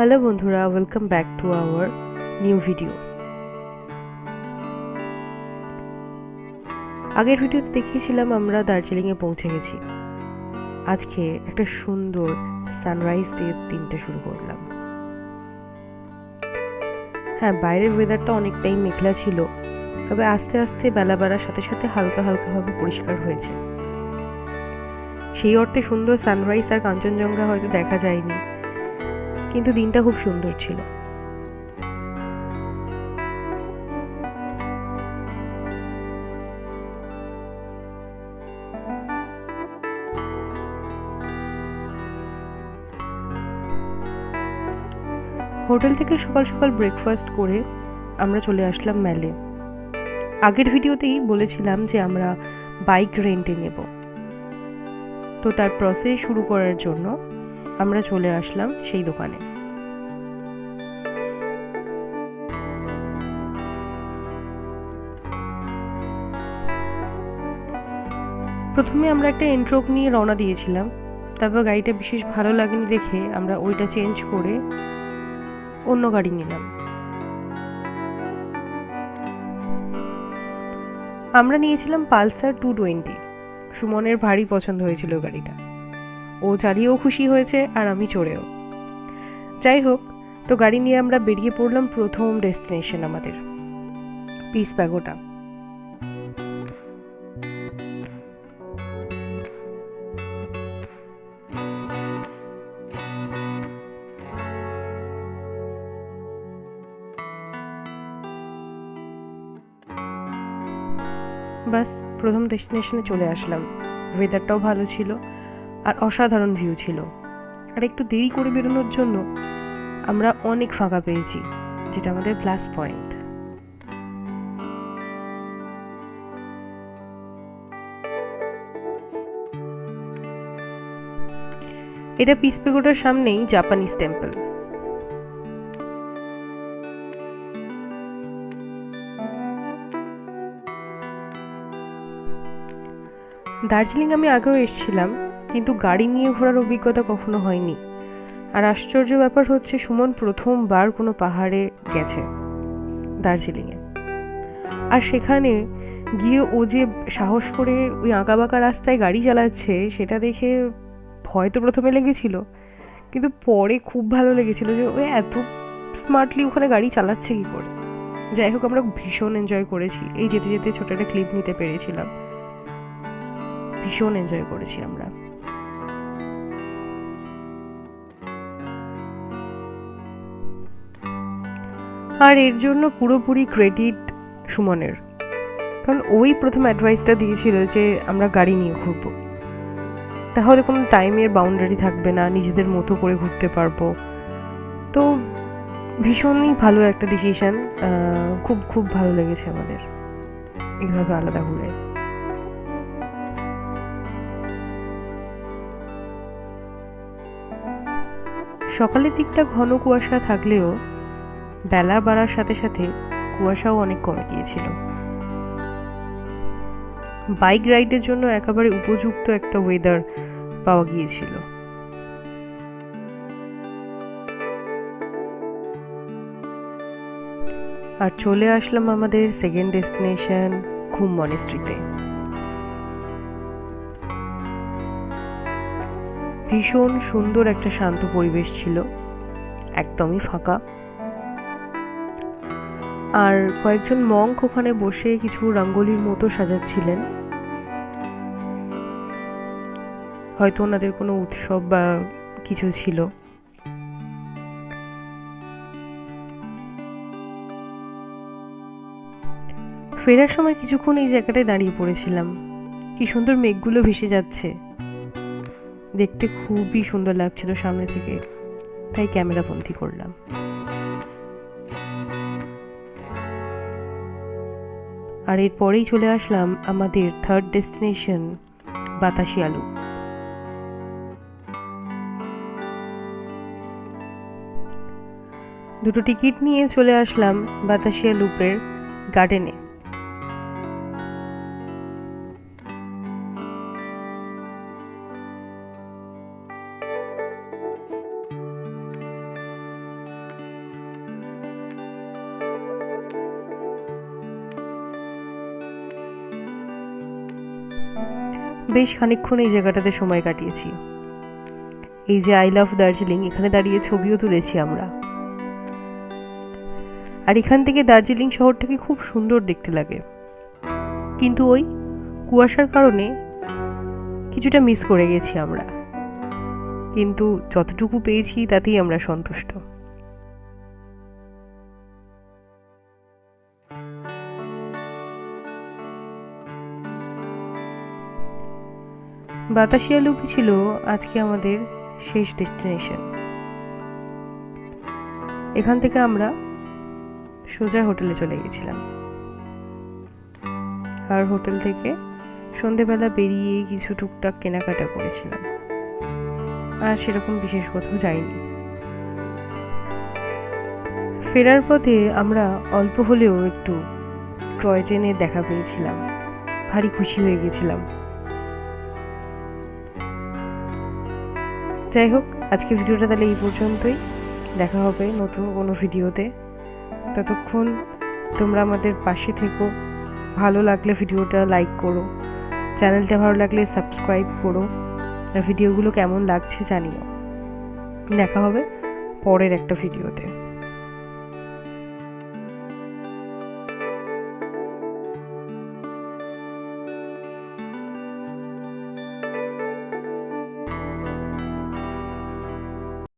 Hello বন্ধুরা, welcome back to our new video. আগের ভিডিওতে দেখিয়েছিলাম আমরা দার্জিলিংয়ে পৌঁছে গেছি। আজকে একটা সুন্দর সানরাইজ দিয়ে দিনটা শুরু করলাম। হ্যাঁ, বাইরের ওয়েদারটা অনেকটাই মেঘলা ছিল, তবে আস্তে আস্তে বেলা বাড়ার সাথে সাথে হালকা হালকাভাবে পরিষ্কার হয়েছে। সেই অর্থে সুন্দর সানরাইজ আর কাঞ্চনজঙ্ঘা হয়তো দেখা যায়নি, কিন্তু দিনটা খুব সুন্দর ছিল। হোটেল থেকে সকাল সকাল ব্রেকফাস্ট করে আমরা চলে আসলাম ম্যালে। আগের ভিডিওতেই বলেছিলাম যে আমরা বাইক রেন্টে নেব, তো তার প্রসেস শুরু করার জন্য আমরা চলে আসলাম সেই দোকানে। প্রথমে আমরা একটা এন্ট্রোক নিয়ে রওনা দিয়েছিলাম, তারপর গাড়িটা বিশেষ ভালো লাগেনি দেখে আমরা ওইটা চেঞ্জ করে অন্য গাড়ি নিলাম। আমরা নিয়েছিলাম পালসার 220। সুমনের ভারী পছন্দ হয়েছিল গাড়িটা, ও চালিয়েও খুশি হয়েছে আর আমি চড়েও। যাই হোক, তো গাড়ি নিয়ে আমরা বেরিয়ে পড়লাম প্রথম ডেস্টিনেশন আমাদের, পিস প্যাগোডা। বাস প্রথম ডেস্টিনেশনে চলে আসলাম। ওয়েদারটাও ভালো ছিল আর অসাধারণ ভিউ ছিল। আর একটু দেরি করে বেরোনোর জন্য আমরা অনেক ফাঁকা পেয়েছি, যেটা আমাদের প্লাস পয়েন্ট। এটা পিস প্যাগোডার সামনেই জাপানিজ টেম্পল। দার্জিলিং আমি আগেও এসেছিলাম, কিন্তু গাড়ি নিয়ে ঘোরার অভিজ্ঞতা কখনো হয়নি। আর আশ্চর্য ব্যাপার হচ্ছে, সুমন প্রথমবার কোনো পাহাড়ে গেছে দার্জিলিংয়ে, আর সেখানে গিয়ে ও যে সাহস করে ওই আঁকাবাঁকা রাস্তায় গাড়ি চালাচ্ছে সেটা দেখে ভয় তো প্রথমে লেগেছিল, কিন্তু পরে খুব ভালো লেগেছিল যে ও এত স্মার্টলি ওখানে গাড়ি চালাচ্ছে কী করে। যাই হোক, আমরা ভীষণ এনজয় করেছি। এই যেতে যেতে ছোট একটা ক্লিপ নিতে পেরেছিলাম, ভীষণ এনজয় করেছি আমরা। আর এর জন্য পুরোপুরি ক্রেডিট সুমনের, কারণ ওই প্রথম অ্যাডভাইসটা দিয়েছিল যে আমরা গাড়ি নিয়ে ঘুরবো, তাহলে কোনো টাইমের বাউন্ডারি থাকবে না, নিজেদের মতো করে ঘুরতে পারবো। তো ভীষণই ভালো একটা ডিসিশন। খুব খুব ভালো লেগেছে আমাদের এইভাবে আলাদা ঘুরে। সকালের দিকটা ঘন কুয়াশা থাকলেও বেলা বাড়ার সাথে সাথে কুয়াশাও অনেক কমে গিয়েছিল। বাইক রাইডের জন্য একেবারে উপযুক্ত একটা ওয়েদার পাওয়া গিয়েছিল। আর চলে আসলাম আমাদের সেকেন্ড ডেস্টিনেশন ঘুম মনেস্ট্রিতে। ভীষণ সুন্দর একটা শান্ত পরিবেশ ছিল, একদমই ফাঁকা। আর কয়েকজন মঙ্ক ওখানে বসে কিছু রঙ্গোলির মতো সাজাচ্ছিলেন, হয়তো ওনাদের কোনো উৎসব বা কিছু ছিল। ফেরার সময় কিছুক্ষণ এই জায়গাটায় দাঁড়িয়ে পড়েছিলাম। কি সুন্দর মেঘগুলো ভেসে যাচ্ছে, দেখতে খুবই সুন্দর লাগছিল সামনে থেকে, তাই ক্যামেরা বন্দি করলাম। আর এরপরেই চলে আসলাম আমাদের থার্ড ডেস্টিনেশন বাতাসিয়া লুপ। দুটো টিকিট নিয়ে চলে আসলাম বাতাসিয়া লুপের গার্ডেনে। বেশ খানিকক্ষণ এই জায়গাটাতে সময় কাটিয়েছি। এই যে আই লাভ দার্জিলিং, এখানে দাঁড়িয়ে ছবিও তুলেছি আমরা। আর এখান থেকে দার্জিলিং শহরটাকে খুব সুন্দর দেখতে লাগে, কিন্তু ওই কুয়াশার কারণে কিছুটা মিস করে গেছি আমরা, কিন্তু যতটুকু পেয়েছি তাতেই আমরা সন্তুষ্ট। বাতাসিয়া লুপি ছিল আজকে আমাদের শেষ ডেস্টিনেশন। এখান থেকে আমরা সোজা হোটেলে চলে গেছিলাম, আর হোটেল থেকে সন্ধেবেলা বেরিয়ে কিছু টুকটাক কেনাকাটা করেছিলাম, আর সেরকম বিশেষ কোথাও যাইনি। ফেরার পথে আমরা অল্প হলেও একটু টয় ট্রেনের দেখা পেয়েছিলাম, ভারী খুশি হয়ে গেছিলাম। যাই হোক, আজকে ভিডিওটা তাহলে এই পর্যন্তই। দেখা হবে নতুন কোনো ভিডিওতে। ততক্ষণ তোমরা আমাদের পাশে থেকো। ভালো লাগলে ভিডিওটা লাইক করো, চ্যানেলটা ভালো লাগলে সাবস্ক্রাইব করো, আর ভিডিওগুলো কেমন লাগছে জানিও। দেখা হবে পরের একটা ভিডিওতে।